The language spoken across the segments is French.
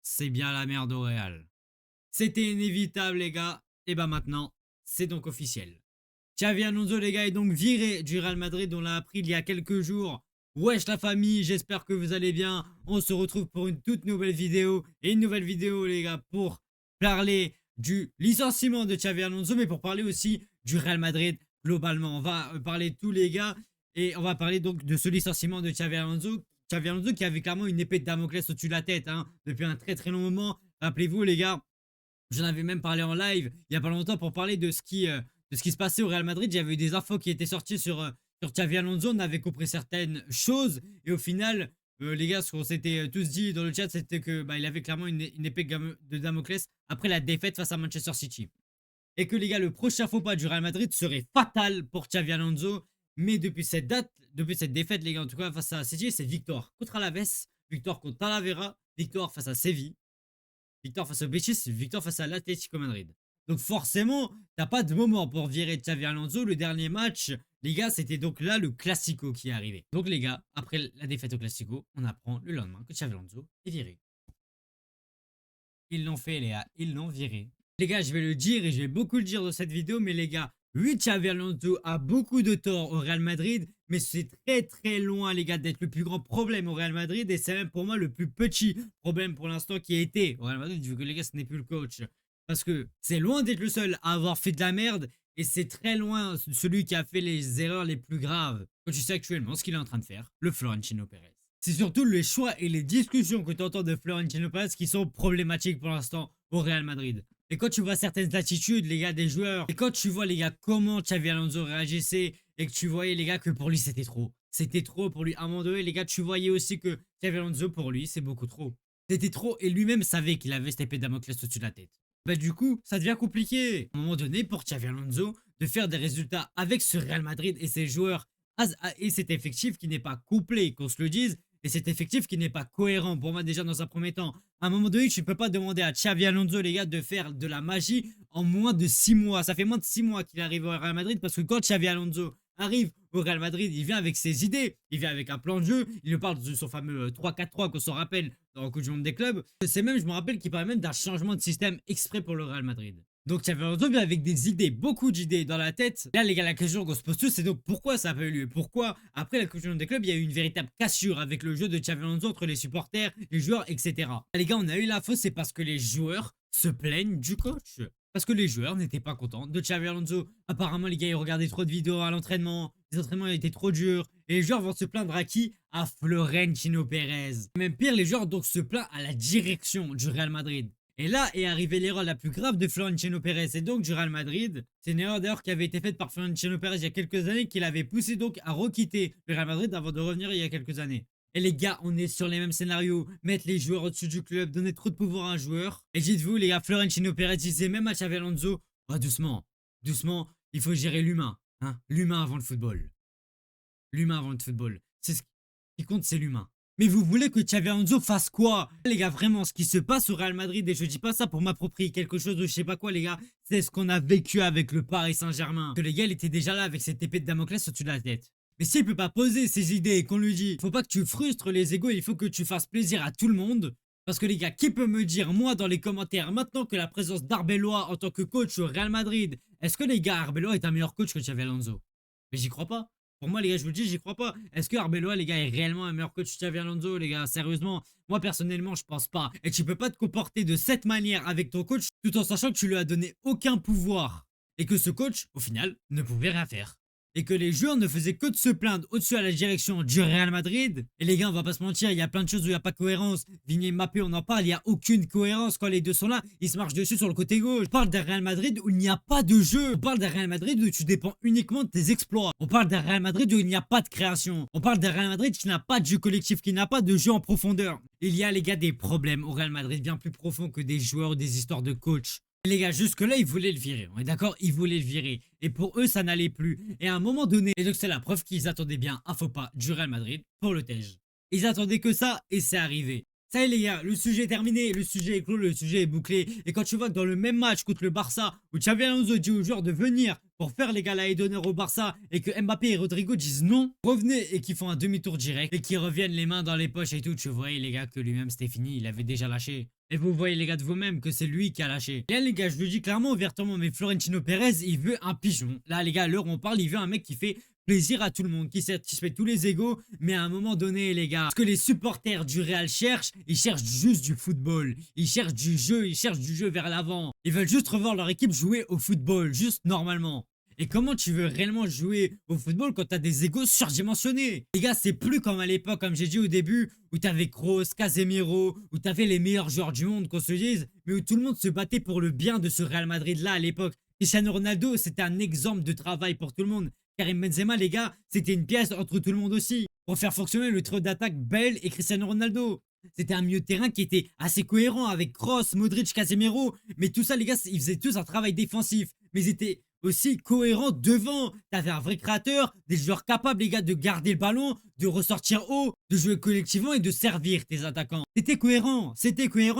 c'est bien la merde au Real. C'était inévitable, les gars. Et bah maintenant, c'est donc officiel. Xavi Alonso, les gars, est donc viré du Real Madrid. On l'a appris il y a quelques jours. Wesh la famille, j'espère que vous allez bien. On se retrouve pour une toute nouvelle vidéo. Et une nouvelle vidéo, les gars, pour parler du licenciement de Xavi Alonso, mais pour parler aussi du Real Madrid globalement. On va parler de tous les gars. Et on va parler donc de ce licenciement de Xavi Alonso. Xavi Alonso qui avait clairement une épée de Damoclès au-dessus de la tête depuis un très très long moment. Rappelez-vous, les gars, j'en avais même parlé en live il y a pas longtemps pour parler de ce qui se passait au Real Madrid. J'avais eu des infos qui étaient sorties sur Xavi Alonso. On avait compris certaines choses. Et au final, les gars, ce qu'on s'était tous dit dans le chat, c'était que il avait clairement une épée de Damoclès après la défaite face à Manchester City. Et que les gars, le prochain faux pas du Real Madrid serait fatal pour Xavi Alonso. Mais depuis cette date, depuis cette défaite, les gars, en tout cas face à City, c'est victoire contre Alaves, victoire contre Talavera, victoire face à Séville, victoire face au Betis, victoire face à l'Atlético Madrid. Donc forcément, t'as pas de moment pour virer Xavi Alonso. Le dernier match, les gars, c'était donc là le Classico qui est arrivé. Donc les gars, après la défaite au Classico, on apprend le lendemain que Xavi Alonso est viré. Ils l'ont fait, les gars, ils l'ont viré. Les gars, je vais le dire et je vais beaucoup le dire dans cette vidéo, mais les gars, oui, Xavi Alonso a beaucoup de tort au Real Madrid, mais c'est très très loin, les gars, d'être le plus grand problème au Real Madrid, et c'est même pour moi le plus petit problème pour l'instant qui a été au Real Madrid, vu que les gars, ce n'est plus le coach. Parce que c'est loin d'être le seul à avoir fait de la merde, et c'est très loin celui qui a fait les erreurs les plus graves. Quand tu sais actuellement ce qu'il est en train de faire, le Florentino Pérez. C'est surtout les choix et les discussions que tu entends de Florentino Pérez qui sont problématiques pour l'instant au Real Madrid. Et quand tu vois certaines attitudes, les gars, des joueurs, et quand tu vois, les gars, comment Xavi Alonso réagissait, et que tu voyais, les gars, que pour lui, c'était trop. C'était trop pour lui. À un moment donné, les gars, tu voyais aussi que Xavi Alonso, pour lui, c'est beaucoup trop. C'était trop, et lui-même savait qu'il avait cette épée de Damoclès au-dessus de la tête. Bah du coup, ça devient compliqué. À un moment donné, pour Xavi Alonso, de faire des résultats avec ce Real Madrid et ses joueurs, et cet effectif qui n'est pas complet, qu'on se le dise, et cet effectif qui n'est pas cohérent pour moi déjà dans un premier temps. À un moment donné, tu ne peux pas demander à Xavi Alonso, les gars, de faire de la magie en moins de 6 mois. Ça fait moins de 6 mois qu'il arrive au Real Madrid parce que quand Xavi Alonso arrive au Real Madrid, il vient avec ses idées, il vient avec un plan de jeu, il nous parle de son fameux 3-4-3 qu'on s'en rappelle dans le Coupe du Monde des clubs. C'est même, je me rappelle qu'il parle même d'un changement de système exprès pour le Real Madrid. Donc Xavi Alonso vient avec des idées, beaucoup d'idées dans la tête. Là les gars, la question qu'on se pose tous, c'est donc pourquoi ça n'a pas eu lieu. Pourquoi après la Coupe du Monde des clubs, il y a eu une véritable cassure avec le jeu de Xavi Alonso entre les supporters, les joueurs, etc. Là, les gars, on a eu l'info, c'est parce que les joueurs se plaignent du coach. Parce que les joueurs n'étaient pas contents de Xavi Alonso. Apparemment, les gars, ils regardaient trop de vidéos à l'entraînement. Les entraînements étaient trop durs. Et les joueurs vont se plaindre à qui? À Florentino Pérez. Même pire, les joueurs donc se plaignent à la direction du Real Madrid. Et là est arrivée l'erreur la plus grave de Florentino Pérez et donc du Real Madrid. C'est une erreur d'ailleurs qui avait été faite par Florentino Pérez il y a quelques années, qui l'avait poussé donc à requitter le Real Madrid avant de revenir il y a quelques années. Et les gars, on est sur les mêmes scénarios. Mettre les joueurs au-dessus du club, donner trop de pouvoir à un joueur. Et dites-vous, les gars, Florentino Pérez disait même à Xavi Alonso, oh, doucement, doucement, il faut gérer l'humain. Hein, l'humain avant le football. L'humain avant le football. C'est ce qui compte, c'est l'humain. Mais vous voulez que Xavi Alonso fasse quoi? Les gars, vraiment, ce qui se passe au Real Madrid, et je dis pas ça pour m'approprier quelque chose de je sais pas quoi, les gars, c'est ce qu'on a vécu avec le Paris Saint-Germain. Que les gars, il était déjà là avec cette épée de Damoclès au-dessus de la tête. Mais s'il peut pas poser ses idées et qu'on lui dit, faut pas que tu frustres les égos, il faut que tu fasses plaisir à tout le monde. Parce que les gars, qui peut me dire, moi, dans les commentaires, maintenant que la présence d'Arbeloa en tant que coach au Real Madrid, est-ce que les gars, Arbeloa est un meilleur coach que Xavi Alonso? Mais j'y crois pas. Pour moi, les gars, je vous le dis, j'y crois pas. Est-ce que Arbeloa, les gars, est réellement un meilleur coach que Xavi Alonso, les gars? Sérieusement, moi, personnellement, je pense pas. Et tu peux pas te comporter de cette manière avec ton coach tout en sachant que tu lui as donné aucun pouvoir. Et que ce coach, au final, ne pouvait rien faire. Et que les joueurs ne faisaient que de se plaindre au-dessus à la direction du Real Madrid. Et les gars, on va pas se mentir, il y a plein de choses où il n'y a pas de cohérence. Vigny et Mbappé, on en parle, il n'y a aucune cohérence. Quand les deux sont là, ils se marchent dessus sur le côté gauche. On parle d'un Real Madrid où il n'y a pas de jeu. On parle d'un Real Madrid où tu dépends uniquement de tes exploits. On parle d'un Real Madrid où il n'y a pas de création. On parle d'un Real Madrid qui n'a pas de jeu collectif, qui n'a pas de jeu en profondeur. Il y a, les gars, des problèmes au Real Madrid bien plus profonds que des joueurs ou des histoires de coach. Les gars, jusque-là, ils voulaient le virer. On est d'accord? Ils voulaient le virer. Et pour eux, ça n'allait plus. Et à un moment donné, et donc c'est la preuve qu'ils attendaient bien un faux pas du Real Madrid pour le Tej. Ils attendaient que ça et c'est arrivé. Ça y est les gars, le sujet est terminé, le sujet est clos, le sujet est bouclé. Et quand tu vois que dans le même match contre le Barça, où Xabi Alonso dit aux joueurs de venir pour faire les gars la haie d'honneur au Barça et que Mbappé et Rodrigo disent non, revenez et qu'ils font un demi-tour direct et qu'ils reviennent les mains dans les poches et tout, tu voyais les gars que lui-même c'était fini, il avait déjà lâché. Et vous voyez les gars de vous-même que c'est lui qui a lâché. Et là les gars, je le dis clairement, ouvertement, mais Florentino Pérez, il veut un pigeon. Là les gars, à l'heure où on parle, il veut un mec qui fait plaisir à tout le monde, qui satisfait tous les égos, mais à un moment donné, les gars, ce que les supporters du Real cherchent, ils cherchent juste du football. Ils cherchent du jeu, ils cherchent du jeu vers l'avant. Ils veulent juste revoir leur équipe jouer au football, juste normalement. Et comment tu veux réellement jouer au football quand t'as des égos surdimensionnés? Les gars, c'est plus comme à l'époque, comme j'ai dit au début, où t'avais Kroos, Casemiro, où t'avais les meilleurs joueurs du monde, qu'on se dise, mais où tout le monde se battait pour le bien de ce Real Madrid-là à l'époque. Cristiano Ronaldo, c'était un exemple de travail pour tout le monde. Karim Benzema, les gars, c'était une pièce entre tout le monde aussi. Pour faire fonctionner le trio d'attaque Bale et Cristiano Ronaldo. C'était un milieu de terrain qui était assez cohérent avec Kroos, Modric, Casemiro. Mais tout ça, les gars, ils faisaient tous un travail défensif. Mais ils étaient aussi cohérents devant. T'avais un vrai créateur, des joueurs capables, les gars, de garder le ballon, de ressortir haut, de jouer collectivement et de servir tes attaquants. C'était cohérent,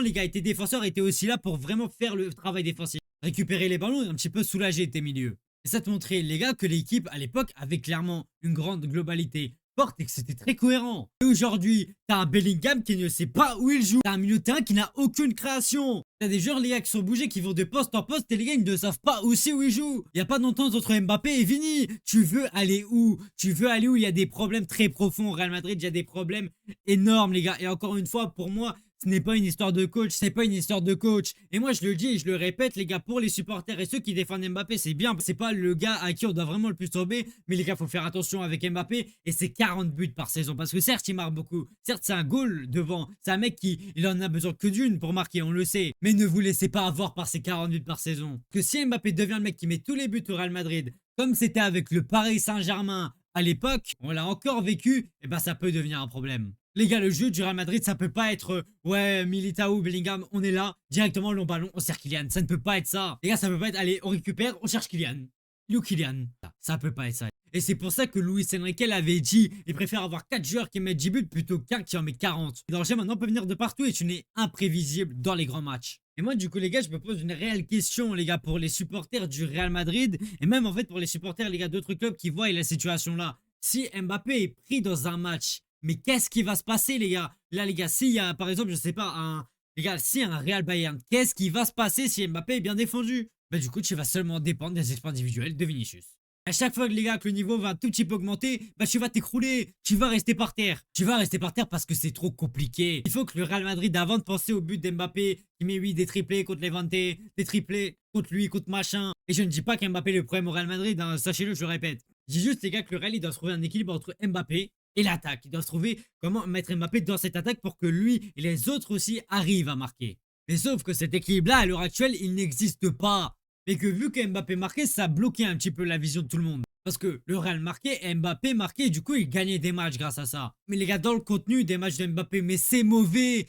les gars. Et tes défenseurs étaient aussi là pour vraiment faire le travail défensif. Récupérer les ballons et un petit peu soulager tes milieux. Et ça te montrait, les gars, que l'équipe, à l'époque, avait clairement une grande globalité forte et que c'était très cohérent. Et aujourd'hui, t'as un Bellingham qui ne sait pas où il joue. T'as un milieu de terrain qui n'a aucune création. T'as des joueurs, les gars, qui sont bougés, qui vont de poste en poste et les gars, ils ne savent pas aussi où ils jouent. Il n'y a pas d'entente entre Mbappé et Vini. Tu veux aller où? Tu veux aller où il y a des problèmes très profonds au Real Madrid. Il y a des problèmes énormes, les gars. Et encore une fois, pour moi, ce n'est pas une histoire de coach, c'est pas une histoire de coach. Et moi, je le dis et je le répète, les gars, pour les supporters et ceux qui défendent Mbappé, c'est bien. C'est pas le gars à qui on doit vraiment le plus tomber. Mais les gars, faut faire attention avec Mbappé et ses 40 buts par saison. Parce que certes, il marque beaucoup. Certes, c'est un goal devant. C'est un mec qui, il en a besoin que d'une pour marquer, on le sait. Mais ne vous laissez pas avoir par ses 40 buts par saison. Que si Mbappé devient le mec qui met tous les buts au Real Madrid, comme c'était avec le Paris Saint-Germain à l'époque, on l'a encore vécu, et ben ça peut devenir un problème. Les gars, le jeu du Real Madrid, ça peut pas être ouais, Militao, Bellingham, on est là, directement long ballon, on sert Kylian. Ça ne peut pas être ça. Les gars, ça peut pas être allez, on récupère, on cherche Kylian. Lou Kylian. Ça peut pas être ça. Et c'est pour ça que Luis Enrique avait dit il préfère avoir 4 joueurs qui mettent 10 buts plutôt qu'un qui en met 40. Le danger maintenant peut venir de partout et tu n'es imprévisible dans les grands matchs. Et moi, du coup, les gars, je me pose une réelle question, les gars, pour les supporters du Real Madrid et même en fait pour les supporters, les gars, d'autres clubs qui voient la situation là. Si Mbappé est pris dans un match, mais qu'est-ce qui va se passer, les gars? Là, les gars, s'il y a, par exemple, je sais pas, les gars, si un Real Bayern, qu'est-ce qui va se passer si Mbappé est bien défendu? Bah, du coup, tu vas seulement dépendre des exploits individuels de Vinicius. À chaque fois que les gars, que le niveau va un tout petit peu augmenter, bah tu vas t'écrouler, tu vas rester par terre. Tu vas rester par terre parce que c'est trop compliqué. Il faut que le Real Madrid, avant de penser au but d'Mbappé, qui met oui des triplés contre Levante, des triplés contre lui, contre machin. Et je ne dis pas qu'Mbappé est le problème au Real Madrid, hein, sachez-le, je le répète. Je dis juste les gars que le Real il doit trouver un équilibre entre Mbappé et l'attaque. Il doit se trouver comment mettre Mbappé dans cette attaque pour que lui et les autres aussi arrivent à marquer. Mais sauf que cet équilibre-là, à l'heure actuelle, il n'existe pas. Et que vu que Mbappé marquait, ça bloquait un petit peu la vision de tout le monde. Parce que le Real marquait, Mbappé marquait, et du coup il gagnait des matchs grâce à ça. Mais les gars, dans le contenu des matchs de Mbappé, mais c'est mauvais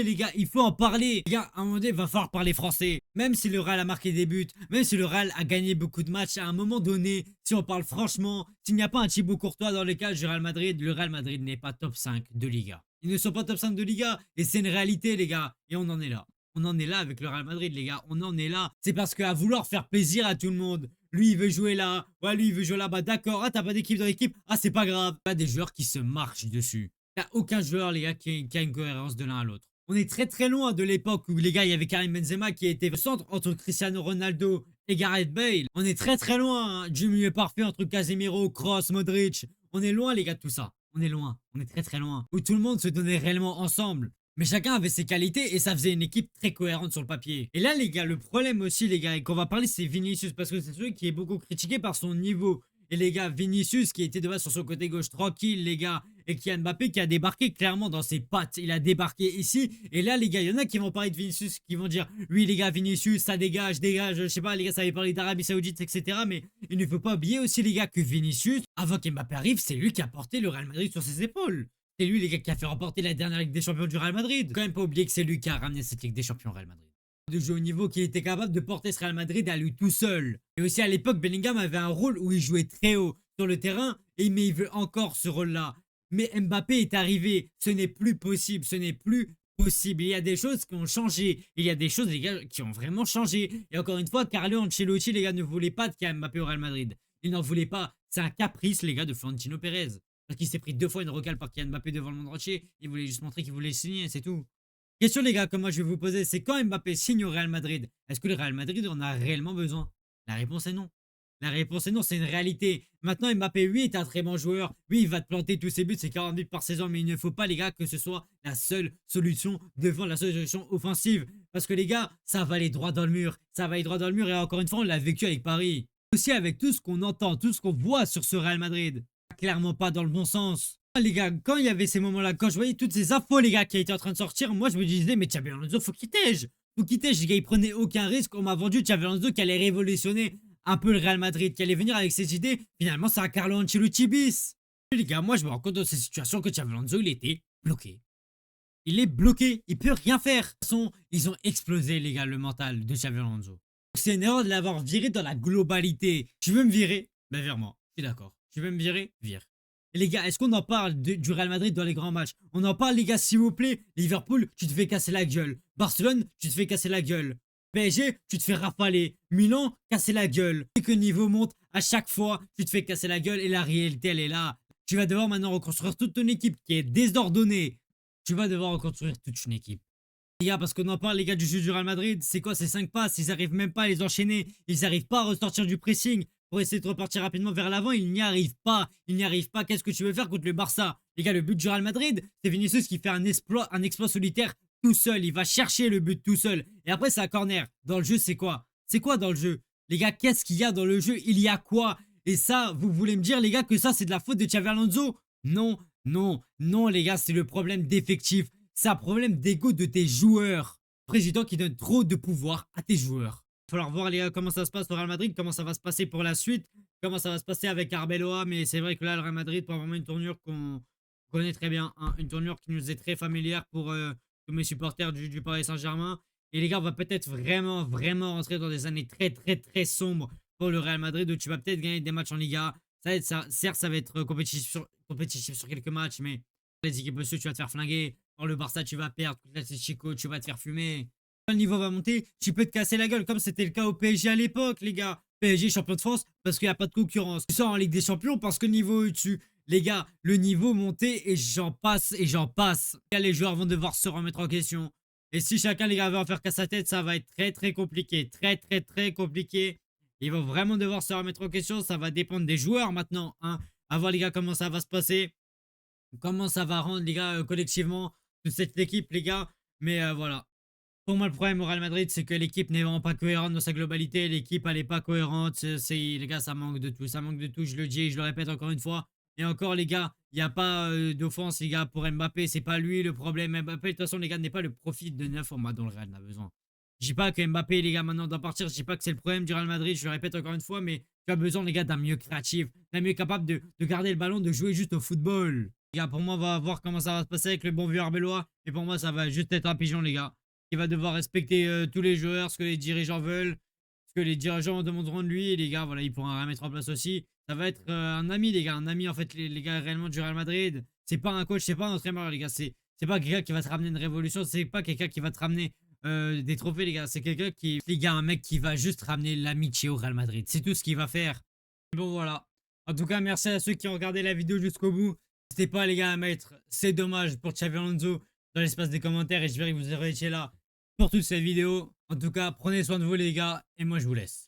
les gars, il faut en parler. Les gars, à un moment donné, il va falloir parler français. Même si le Real a marqué des buts, même si le Real a gagné beaucoup de matchs, à un moment donné, si on parle franchement, s'il n'y a pas un Thibaut Courtois dans les cages du Real Madrid, le Real Madrid n'est pas top 5 de Liga. Ils ne sont pas top 5 de Liga, et c'est une réalité les gars, et on en est là. On en est là avec le Real Madrid, les gars. On en est là. C'est parce qu'à vouloir faire plaisir à tout le monde, lui, il veut jouer là. Ouais, lui, il veut jouer là-bas. D'accord. Ah, t'as pas d'équipe dans l'équipe. Ah, c'est pas grave. Pas des joueurs qui se marchent dessus. T'as aucun joueur, les gars, qui a une cohérence de l'un à l'autre. On est très très loin de l'époque où les gars, il y avait Karim Benzema qui était au centre entre Cristiano Ronaldo et Gareth Bale. On est très très loin du milieu parfait entre Casemiro, Kroos, Modric. On est loin, les gars, de tout ça. On est loin. On est très très loin. Où tout le monde se donnait réellement ensemble. Mais chacun avait ses qualités et ça faisait une équipe très cohérente sur le papier. Et là, les gars, le problème aussi, les gars, et qu'on va parler, c'est Vinicius. Parce que c'est celui qui est beaucoup critiqué par son niveau. Et les gars, Vinicius, qui était de base sur son côté gauche tranquille, les gars. Et qui a Mbappé qui a débarqué clairement dans ses pattes. Il a débarqué ici. Et là, les gars, il y en a qui vont parler de Vinicius, qui vont dire oui, les gars, Vinicius, ça dégage, dégage. Je sais pas, les gars, ça avait parlé d'Arabie Saoudite, etc. Mais il ne faut pas oublier aussi, les gars, que Vinicius, avant qu'Mbappé arrive, c'est lui qui a porté le Real Madrid sur ses épaules. C'est lui, les gars, qui a fait remporter la dernière Ligue des Champions du Real Madrid. Quand même pas oublier que c'est lui qui a ramené cette Ligue des Champions au Real Madrid. De jouer au niveau qui était capable de porter ce Real Madrid à lui tout seul. Et aussi à l'époque, Bellingham avait un rôle où il jouait très haut sur le terrain, mais il veut encore ce rôle-là. Mais Mbappé est arrivé, ce n'est plus possible, ce n'est plus possible. Il y a des choses qui ont changé. Il y a des choses, les gars, qui ont vraiment changé. Et encore une fois, Carlo Ancelotti, les gars, ne voulait pas de Kylian Mbappé au Real Madrid. Il n'en voulait pas. C'est un caprice, les gars, de Florentino Pérez. Parce qu'il s'est pris 2 fois une recale par Kylian Mbappé devant le monde entier. Il voulait juste montrer qu'il voulait le signer, c'est tout. Question, les gars, que moi je vais vous poser, c'est quand Mbappé signe au Real Madrid, est-ce que le Real Madrid en a réellement besoin? La réponse est non. La réponse est non, c'est une réalité. Maintenant, Mbappé, oui, est un très bon joueur. Oui, il va te planter tous ses buts, c'est 40 buts par saison, mais il ne faut pas, les gars, que ce soit la seule solution devant la seule solution offensive. Parce que, les gars, ça va aller droit dans le mur. Ça va aller droit dans le mur, et encore une fois, on l'a vécu avec Paris. Aussi, avec tout ce qu'on entend, tout ce qu'on voit sur ce Real Madrid. Clairement pas dans le bon sens. Les gars, quand il y avait ces moments-là, quand je voyais toutes ces infos, les gars, qui étaient en train de sortir, moi, je me disais, mais Xabi Alonso, faut qu'il tège. Faut qu'il tège, les gars, il prenait aucun risque. On m'a vendu Xabi Alonso qui allait révolutionner un peu le Real Madrid, qui allait venir avec ses idées. Finalement, c'est un Carlo Ancelotti bis. Les gars, moi, je me rends compte dans ces situations que Xabi Alonso, il était bloqué. Il est bloqué, il peut rien faire. De toute façon, ils ont explosé, les gars, le mental de Xabi Alonso. C'est une erreur de l'avoir viré dans la globalité. Tu veux me virer? Ben, vire-moi. Je suis d'accord. Tu veux me virer? Vire. Et les gars, est-ce qu'on en parle du Real Madrid dans les grands matchs? On en parle, les gars, s'il vous plaît. Liverpool, tu te fais casser la gueule. Barcelone, tu te fais casser la gueule. PSG, tu te fais rafaler. Milan, casser la gueule. Et que le niveau monte, à chaque fois, tu te fais casser la gueule et la réalité, elle est là. Tu vas devoir maintenant reconstruire toute ton équipe qui est désordonnée. Tu vas devoir reconstruire toute une équipe. Les gars, parce qu'on en parle, les gars, du jeu du Real Madrid, c'est quoi ces 5 passes? Ils arrivent même pas à les enchaîner. Ils n'arrivent pas à ressortir du pressing pour essayer de repartir rapidement vers l'avant. Ils n'y arrivent pas. Ils n'y arrivent pas. Qu'est-ce que tu veux faire contre le Barça? Les gars, le but du Real Madrid, c'est Vinicius qui fait un exploit solitaire tout seul. Il va chercher le but tout seul. Et après, c'est un corner. Dans le jeu, c'est quoi? C'est quoi dans le jeu? Les gars, qu'est-ce qu'il y a dans le jeu? Il y a quoi? Et ça, vous voulez me dire, les gars, que ça, c'est de la faute de Xabi Alonso? Non, non, non, les gars, c'est le problème d'effectif. C'est un problème d'ego de tes joueurs. Président qui donne trop de pouvoir à tes joueurs. Il va falloir voir, les gars, comment ça se passe au Real Madrid, comment ça va se passer pour la suite, comment ça va se passer avec Arbeloa. Mais c'est vrai que là, le Real Madrid prend vraiment une tournure qu'on connaît très bien. Hein, une tournure qui nous est très familière pour tous mes supporters du Paris Saint-Germain. Et les gars, on va peut-être vraiment, vraiment rentrer dans des années très, très, très sombres pour le Real Madrid où tu vas peut-être gagner des matchs en Liga. Certes, ça va être compétitif sur quelques matchs, mais les équipes au-dessus, tu vas te faire flinguer. Dans le Barça, tu vas perdre. L'Atlético, tu vas te faire fumer. Quand le niveau va monter, tu peux te casser la gueule, comme c'était le cas au PSG à l'époque, les gars. PSG champion de France parce qu'il n'y a pas de concurrence. Tu sors en Ligue des Champions parce que le niveau est au-dessus. Les gars, le niveau monté et j'en passe et j'en passe. Les joueurs vont devoir se remettre en question. Et si chacun, les gars, va en faire qu'à sa tête, ça va être très très compliqué. Très très très compliqué. Ils vont vraiment devoir se remettre en question. Ça va dépendre des joueurs maintenant. Hein. À voir, les gars, comment ça va se passer. Comment ça va rendre, les gars, collectivement, toute cette équipe, les gars. Mais voilà. Pour moi, le problème au Real Madrid, c'est que l'équipe n'est vraiment pas cohérente dans sa globalité. L'équipe, elle n'est pas cohérente. Les gars, ça manque de tout. Ça manque de tout. Je le dis et je le répète encore une fois. Et encore, les gars, il n'y a pas d'offense, les gars, pour Mbappé. C'est pas lui le problème. Mbappé, de toute façon, les gars, n'est pas le profil de neuf format dont le Real a besoin. Je dis pas que Mbappé, les gars, maintenant doit partir. Je dis pas que c'est le problème du Real Madrid. Je le répète encore une fois, mais tu as besoin, les gars, d'un mieux créatif, d'un mieux capable de garder le ballon, de jouer juste au football. Les gars, pour moi, on va voir comment ça va se passer avec le bon vieux Arbeloa. Et pour moi, ça va juste être un pigeon, les gars. Il va devoir respecter tous les joueurs, ce que les dirigeants veulent, ce que les dirigeants demanderont de lui. Et les gars, voilà, il pourra rien mettre en place aussi. Ça va être un ami, les gars. Un ami, en fait, les gars, réellement du Real Madrid. C'est pas un coach, c'est pas un entraîneur, les gars. C'est pas quelqu'un qui va te ramener une révolution. C'est pas quelqu'un qui va te ramener des trophées, les gars. C'est quelqu'un qui, les gars, un mec qui va juste ramener l'amitié au Real Madrid. C'est tout ce qu'il va faire. Bon, voilà. En tout cas, merci à ceux qui ont regardé la vidéo jusqu'au bout. N'hésitez pas, les gars, à mettre c'est dommage pour Xabi Alonso dans l'espace des commentaires et je verrai que vous aurez été là pour toute cette vidéo. En tout cas, prenez soin de vous, les gars, et moi, je vous laisse.